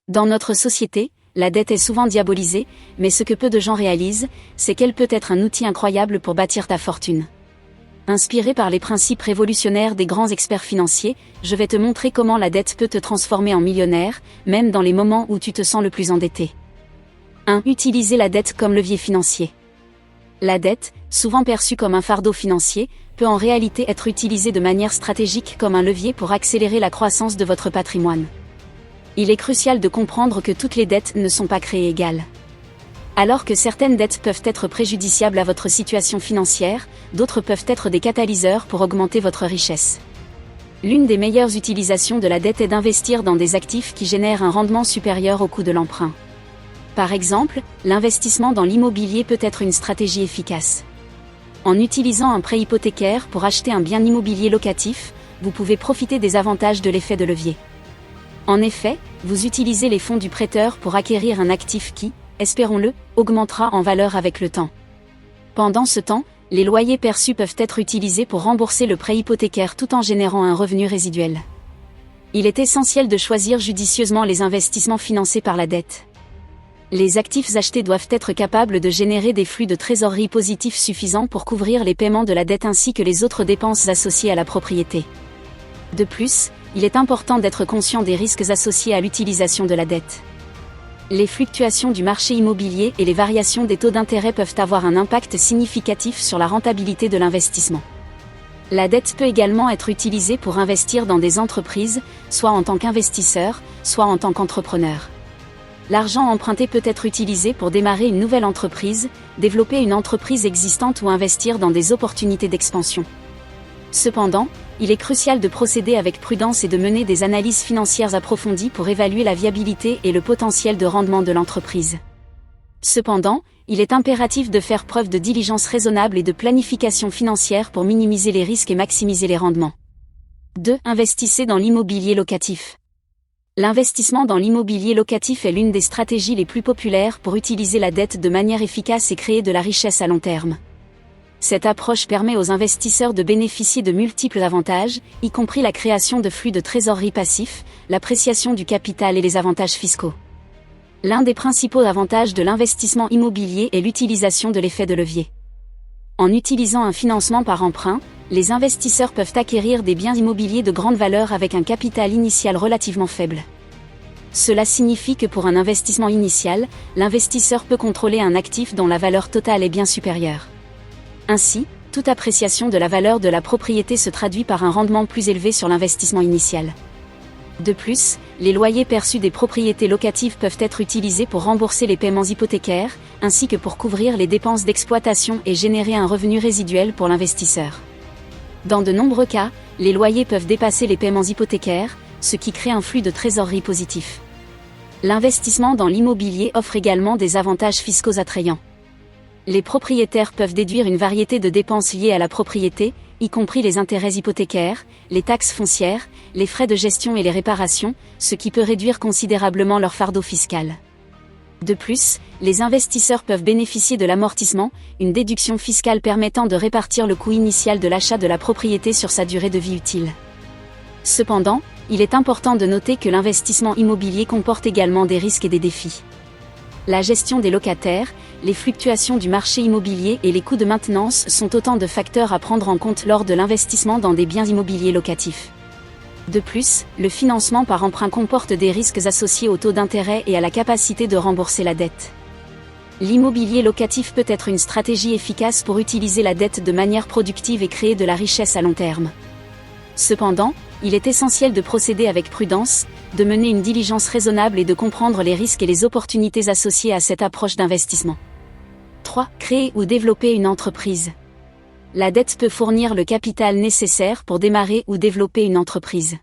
Dans notre société, la dette est souvent diabolisée, mais ce que peu de gens réalisent, c'est qu'elle peut être un outil incroyable pour bâtir ta fortune. Inspiré par les principes révolutionnaires des grands experts financiers, je vais te montrer comment la dette peut te transformer en millionnaire, même dans les moments où tu te sens le plus endetté. 1. Utiliser la dette comme levier financier. La dette, souvent perçue comme un fardeau financier, peut en réalité être utilisée de manière stratégique comme un levier pour accélérer la croissance de votre patrimoine. Il est crucial de comprendre que toutes les dettes ne sont pas créées égales. Alors que certaines dettes peuvent être préjudiciables à votre situation financière, d'autres peuvent être des catalyseurs pour augmenter votre richesse. L'une des meilleures utilisations de la dette est d'investir dans des actifs qui génèrent un rendement supérieur au coût de l'emprunt. Par exemple, l'investissement dans l'immobilier peut être une stratégie efficace. En utilisant un prêt hypothécaire pour acheter un bien immobilier locatif, vous pouvez profiter des avantages de l'effet de levier. En effet, vous utilisez les fonds du prêteur pour acquérir un actif qui, espérons-le, augmentera en valeur avec le temps. Pendant ce temps, les loyers perçus peuvent être utilisés pour rembourser le prêt hypothécaire tout en générant un revenu résiduel. Il est essentiel de choisir judicieusement les investissements financés par la dette. Les actifs achetés doivent être capables de générer des flux de trésorerie positifs suffisants pour couvrir les paiements de la dette ainsi que les autres dépenses associées à la propriété. De plus, il est important d'être conscient des risques associés à l'utilisation de la dette. Les fluctuations du marché immobilier et les variations des taux d'intérêt peuvent avoir un impact significatif sur la rentabilité de l'investissement. La dette peut également être utilisée pour investir dans des entreprises, soit en tant qu'investisseur, soit en tant qu'entrepreneur. L'argent emprunté peut être utilisé pour démarrer une nouvelle entreprise, développer une entreprise existante ou investir dans des opportunités d'expansion. Cependant, il est crucial de procéder avec prudence et de mener des analyses financières approfondies pour évaluer la viabilité et le potentiel de rendement de l'entreprise. Cependant, il est impératif de faire preuve de diligence raisonnable et de planification financière pour minimiser les risques et maximiser les rendements. 2. Investissez dans l'immobilier locatif. L'investissement dans l'immobilier locatif est l'une des stratégies les plus populaires pour utiliser la dette de manière efficace et créer de la richesse à long terme. Cette approche permet aux investisseurs de bénéficier de multiples avantages, y compris la création de flux de trésorerie passifs, l'appréciation du capital et les avantages fiscaux. L'un des principaux avantages de l'investissement immobilier est l'utilisation de l'effet de levier. En utilisant un financement par emprunt, les investisseurs peuvent acquérir des biens immobiliers de grande valeur avec un capital initial relativement faible. Cela signifie que pour un investissement initial, l'investisseur peut contrôler un actif dont la valeur totale est bien supérieure. Ainsi, toute appréciation de la valeur de la propriété se traduit par un rendement plus élevé sur l'investissement initial. De plus, les loyers perçus des propriétés locatives peuvent être utilisés pour rembourser les paiements hypothécaires, ainsi que pour couvrir les dépenses d'exploitation et générer un revenu résiduel pour l'investisseur. Dans de nombreux cas, les loyers peuvent dépasser les paiements hypothécaires, ce qui crée un flux de trésorerie positif. L'investissement dans l'immobilier offre également des avantages fiscaux attrayants. Les propriétaires peuvent déduire une variété de dépenses liées à la propriété, y compris les intérêts hypothécaires, les taxes foncières, les frais de gestion et les réparations, ce qui peut réduire considérablement leur fardeau fiscal. De plus, les investisseurs peuvent bénéficier de l'amortissement, une déduction fiscale permettant de répartir le coût initial de l'achat de la propriété sur sa durée de vie utile. Cependant, il est important de noter que l'investissement immobilier comporte également des risques et des défis. La gestion des locataires, les fluctuations du marché immobilier et les coûts de maintenance sont autant de facteurs à prendre en compte lors de l'investissement dans des biens immobiliers locatifs. De plus, le financement par emprunt comporte des risques associés au taux d'intérêt et à la capacité de rembourser la dette. L'immobilier locatif peut être une stratégie efficace pour utiliser la dette de manière productive et créer de la richesse à long terme. Cependant, il est essentiel de procéder avec prudence, de mener une diligence raisonnable et de comprendre les risques et les opportunités associées à cette approche d'investissement. 3. Créer ou développer une entreprise. La dette peut fournir le capital nécessaire pour démarrer ou développer une entreprise.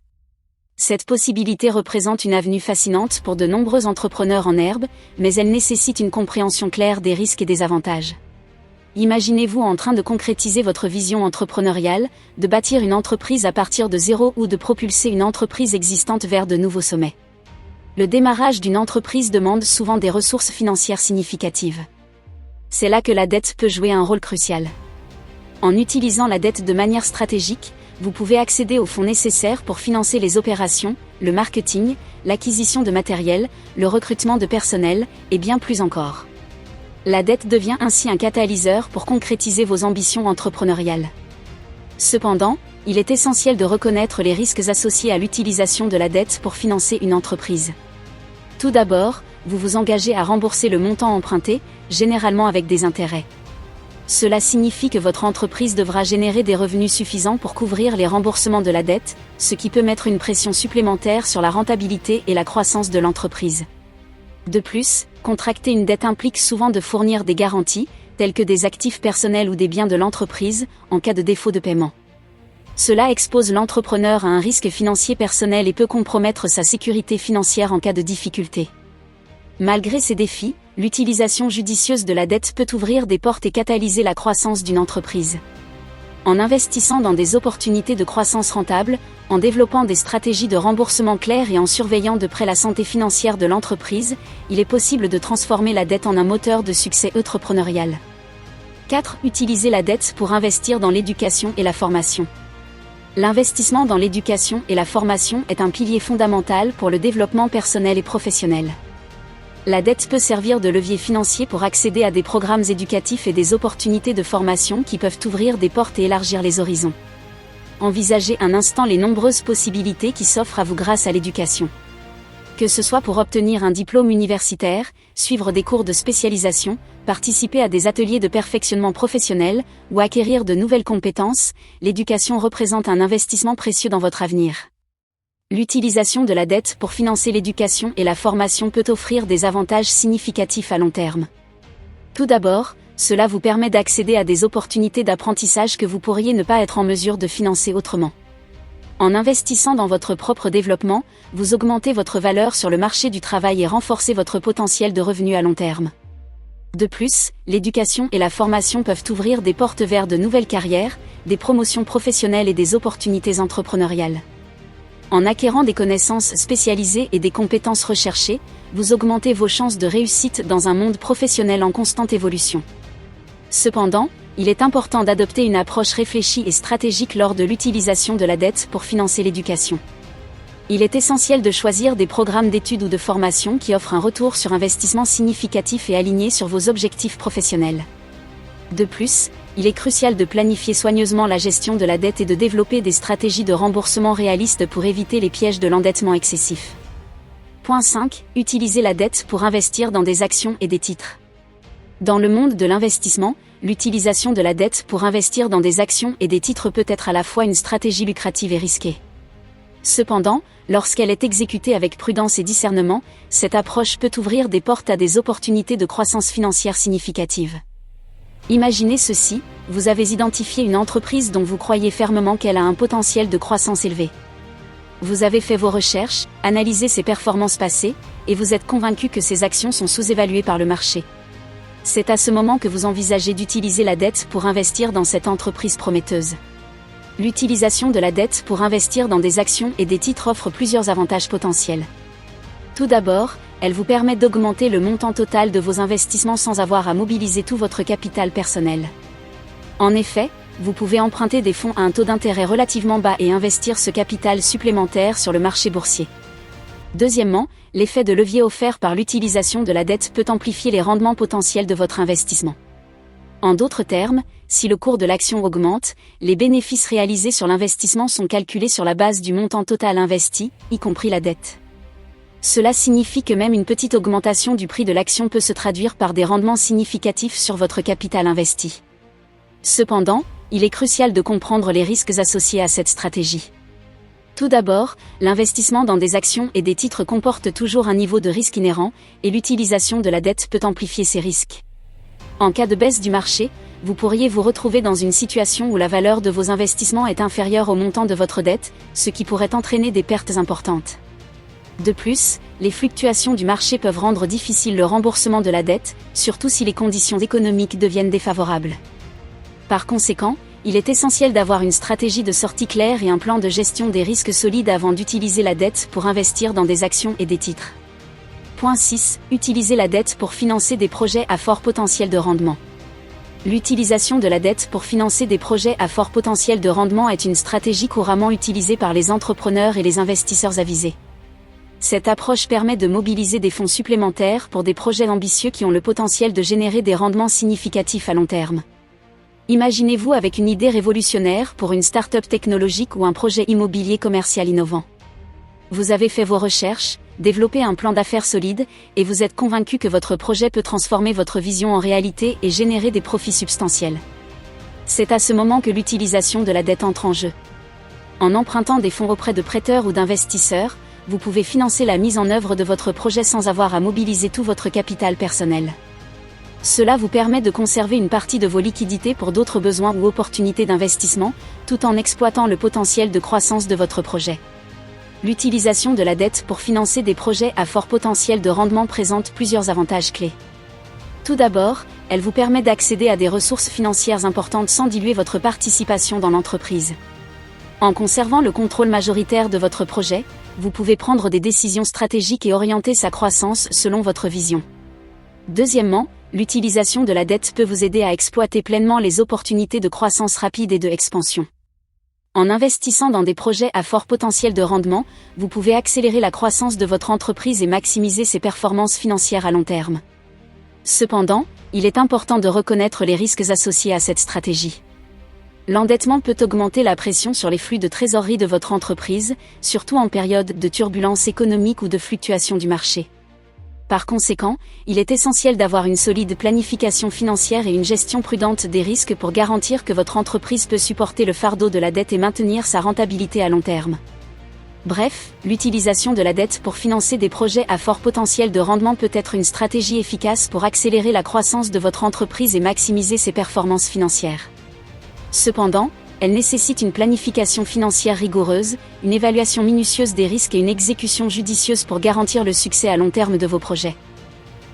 Cette possibilité représente une avenue fascinante pour de nombreux entrepreneurs en herbe, mais elle nécessite une compréhension claire des risques et des avantages. Imaginez-vous en train de concrétiser votre vision entrepreneuriale, de bâtir une entreprise à partir de zéro ou de propulser une entreprise existante vers de nouveaux sommets. Le démarrage d'une entreprise demande souvent des ressources financières significatives. C'est là que la dette peut jouer un rôle crucial. En utilisant la dette de manière stratégique, vous pouvez accéder aux fonds nécessaires pour financer les opérations, le marketing, l'acquisition de matériel, le recrutement de personnel, et bien plus encore. La dette devient ainsi un catalyseur pour concrétiser vos ambitions entrepreneuriales. Cependant, il est essentiel de reconnaître les risques associés à l'utilisation de la dette pour financer une entreprise. Tout d'abord, vous vous engagez à rembourser le montant emprunté, généralement avec des intérêts. Cela signifie que votre entreprise devra générer des revenus suffisants pour couvrir les remboursements de la dette, ce qui peut mettre une pression supplémentaire sur la rentabilité et la croissance de l'entreprise. De plus, contracter une dette implique souvent de fournir des garanties, telles que des actifs personnels ou des biens de l'entreprise, en cas de défaut de paiement. Cela expose l'entrepreneur à un risque financier personnel et peut compromettre sa sécurité financière en cas de difficulté. Malgré ces défis, l'utilisation judicieuse de la dette peut ouvrir des portes et catalyser la croissance d'une entreprise. En investissant dans des opportunités de croissance rentable, en développant des stratégies de remboursement claires et en surveillant de près la santé financière de l'entreprise, il est possible de transformer la dette en un moteur de succès entrepreneurial. 4. Utiliser la dette pour investir dans l'éducation et la formation. L'investissement dans l'éducation et la formation est un pilier fondamental pour le développement personnel et professionnel. La dette peut servir de levier financier pour accéder à des programmes éducatifs et des opportunités de formation qui peuvent ouvrir des portes et élargir les horizons. Envisagez un instant les nombreuses possibilités qui s'offrent à vous grâce à l'éducation. Que ce soit pour obtenir un diplôme universitaire, suivre des cours de spécialisation, participer à des ateliers de perfectionnement professionnel, ou acquérir de nouvelles compétences, l'éducation représente un investissement précieux dans votre avenir. L'utilisation de la dette pour financer l'éducation et la formation peut offrir des avantages significatifs à long terme. Tout d'abord, cela vous permet d'accéder à des opportunités d'apprentissage que vous pourriez ne pas être en mesure de financer autrement. En investissant dans votre propre développement, vous augmentez votre valeur sur le marché du travail et renforcez votre potentiel de revenus à long terme. De plus, l'éducation et la formation peuvent ouvrir des portes vers de nouvelles carrières, des promotions professionnelles et des opportunités entrepreneuriales. En acquérant des connaissances spécialisées et des compétences recherchées, vous augmentez vos chances de réussite dans un monde professionnel en constante évolution. Cependant, il est important d'adopter une approche réfléchie et stratégique lors de l'utilisation de la dette pour financer l'éducation. Il est essentiel de choisir des programmes d'études ou de formation qui offrent un retour sur investissement significatif et aligné sur vos objectifs professionnels. De plus, il est crucial de planifier soigneusement la gestion de la dette et de développer des stratégies de remboursement réalistes pour éviter les pièges de l'endettement excessif. Point 5. Utiliser la dette pour investir dans des actions et des titres. Dans le monde de l'investissement, l'utilisation de la dette pour investir dans des actions et des titres peut être à la fois une stratégie lucrative et risquée. Cependant, lorsqu'elle est exécutée avec prudence et discernement, cette approche peut ouvrir des portes à des opportunités de croissance financière significative. Imaginez ceci, vous avez identifié une entreprise dont vous croyez fermement qu'elle a un potentiel de croissance élevé. Vous avez fait vos recherches, analysé ses performances passées, et vous êtes convaincu que ses actions sont sous-évaluées par le marché. C'est à ce moment que vous envisagez d'utiliser la dette pour investir dans cette entreprise prometteuse. L'utilisation de la dette pour investir dans des actions et des titres offre plusieurs avantages potentiels. Tout d'abord, elle vous permet d'augmenter le montant total de vos investissements sans avoir à mobiliser tout votre capital personnel. En effet, vous pouvez emprunter des fonds à un taux d'intérêt relativement bas et investir ce capital supplémentaire sur le marché boursier. Deuxièmement, l'effet de levier offert par l'utilisation de la dette peut amplifier les rendements potentiels de votre investissement. En d'autres termes, si le cours de l'action augmente, les bénéfices réalisés sur l'investissement sont calculés sur la base du montant total investi, y compris la dette. Cela signifie que même une petite augmentation du prix de l'action peut se traduire par des rendements significatifs sur votre capital investi. Cependant, il est crucial de comprendre les risques associés à cette stratégie. Tout d'abord, l'investissement dans des actions et des titres comporte toujours un niveau de risque inhérent, et l'utilisation de la dette peut amplifier ces risques. En cas de baisse du marché, vous pourriez vous retrouver dans une situation où la valeur de vos investissements est inférieure au montant de votre dette, ce qui pourrait entraîner des pertes importantes. De plus, les fluctuations du marché peuvent rendre difficile le remboursement de la dette, surtout si les conditions économiques deviennent défavorables. Par conséquent, il est essentiel d'avoir une stratégie de sortie claire et un plan de gestion des risques solides avant d'utiliser la dette pour investir dans des actions et des titres. Point 6. Utiliser la dette pour financer des projets à fort potentiel de rendement. L'utilisation de la dette pour financer des projets à fort potentiel de rendement est une stratégie couramment utilisée par les entrepreneurs et les investisseurs avisés. Cette approche permet de mobiliser des fonds supplémentaires pour des projets ambitieux qui ont le potentiel de générer des rendements significatifs à long terme. Imaginez-vous avec une idée révolutionnaire pour une start-up technologique ou un projet immobilier commercial innovant. Vous avez fait vos recherches, développé un plan d'affaires solide, et vous êtes convaincu que votre projet peut transformer votre vision en réalité et générer des profits substantiels. C'est à ce moment que l'utilisation de la dette entre en jeu. En empruntant des fonds auprès de prêteurs ou d'investisseurs, vous pouvez financer la mise en œuvre de votre projet sans avoir à mobiliser tout votre capital personnel. Cela vous permet de conserver une partie de vos liquidités pour d'autres besoins ou opportunités d'investissement, tout en exploitant le potentiel de croissance de votre projet. L'utilisation de la dette pour financer des projets à fort potentiel de rendement présente plusieurs avantages clés. Tout d'abord, elle vous permet d'accéder à des ressources financières importantes sans diluer votre participation dans l'entreprise. En conservant le contrôle majoritaire de votre projet, vous pouvez prendre des décisions stratégiques et orienter sa croissance selon votre vision. Deuxièmement, l'utilisation de la dette peut vous aider à exploiter pleinement les opportunités de croissance rapide et de expansion. En investissant dans des projets à fort potentiel de rendement, vous pouvez accélérer la croissance de votre entreprise et maximiser ses performances financières à long terme. Cependant, il est important de reconnaître les risques associés à cette stratégie. L'endettement peut augmenter la pression sur les flux de trésorerie de votre entreprise, surtout en période de turbulence économique ou de fluctuation du marché. Par conséquent, il est essentiel d'avoir une solide planification financière et une gestion prudente des risques pour garantir que votre entreprise peut supporter le fardeau de la dette et maintenir sa rentabilité à long terme. Bref, l'utilisation de la dette pour financer des projets à fort potentiel de rendement peut être une stratégie efficace pour accélérer la croissance de votre entreprise et maximiser ses performances financières. Cependant, elle nécessite une planification financière rigoureuse, une évaluation minutieuse des risques et une exécution judicieuse pour garantir le succès à long terme de vos projets.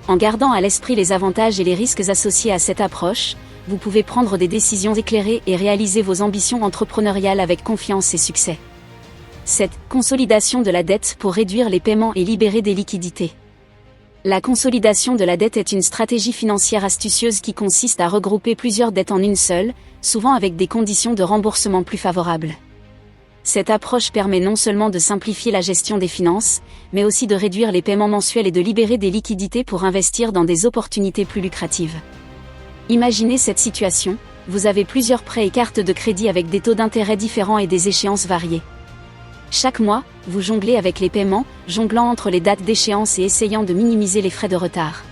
En gardant à l'esprit les avantages et les risques associés à cette approche, vous pouvez prendre des décisions éclairées et réaliser vos ambitions entrepreneuriales avec confiance et succès. Cette consolidation de la dette pour réduire les paiements et libérer des liquidités. La consolidation de la dette est une stratégie financière astucieuse qui consiste à regrouper plusieurs dettes en une seule, souvent avec des conditions de remboursement plus favorables. Cette approche permet non seulement de simplifier la gestion des finances, mais aussi de réduire les paiements mensuels et de libérer des liquidités pour investir dans des opportunités plus lucratives. Imaginez cette situation, vous avez plusieurs prêts et cartes de crédit avec des taux d'intérêt différents et des échéances variées. Chaque mois, vous jonglez avec les paiements, jonglant entre les dates d'échéance et essayant de minimiser les frais de retard.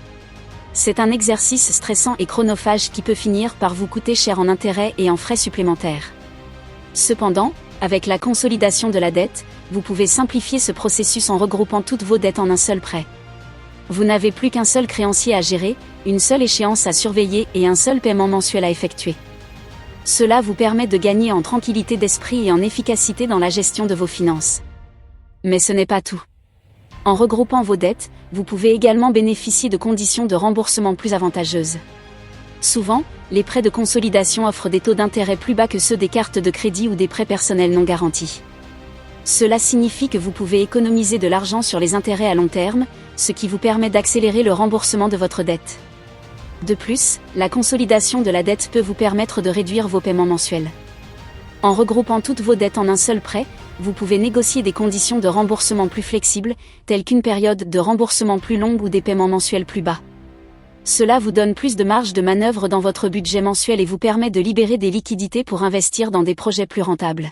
C'est un exercice stressant et chronophage qui peut finir par vous coûter cher en intérêts et en frais supplémentaires. Cependant, avec la consolidation de la dette, vous pouvez simplifier ce processus en regroupant toutes vos dettes en un seul prêt. Vous n'avez plus qu'un seul créancier à gérer, une seule échéance à surveiller et un seul paiement mensuel à effectuer. Cela vous permet de gagner en tranquillité d'esprit et en efficacité dans la gestion de vos finances. Mais ce n'est pas tout. En regroupant vos dettes, vous pouvez également bénéficier de conditions de remboursement plus avantageuses. Souvent, les prêts de consolidation offrent des taux d'intérêt plus bas que ceux des cartes de crédit ou des prêts personnels non garantis. Cela signifie que vous pouvez économiser de l'argent sur les intérêts à long terme, ce qui vous permet d'accélérer le remboursement de votre dette. De plus, la consolidation de la dette peut vous permettre de réduire vos paiements mensuels. En regroupant toutes vos dettes en un seul prêt, vous pouvez négocier des conditions de remboursement plus flexibles, telles qu'une période de remboursement plus longue ou des paiements mensuels plus bas. Cela vous donne plus de marge de manœuvre dans votre budget mensuel et vous permet de libérer des liquidités pour investir dans des projets plus rentables.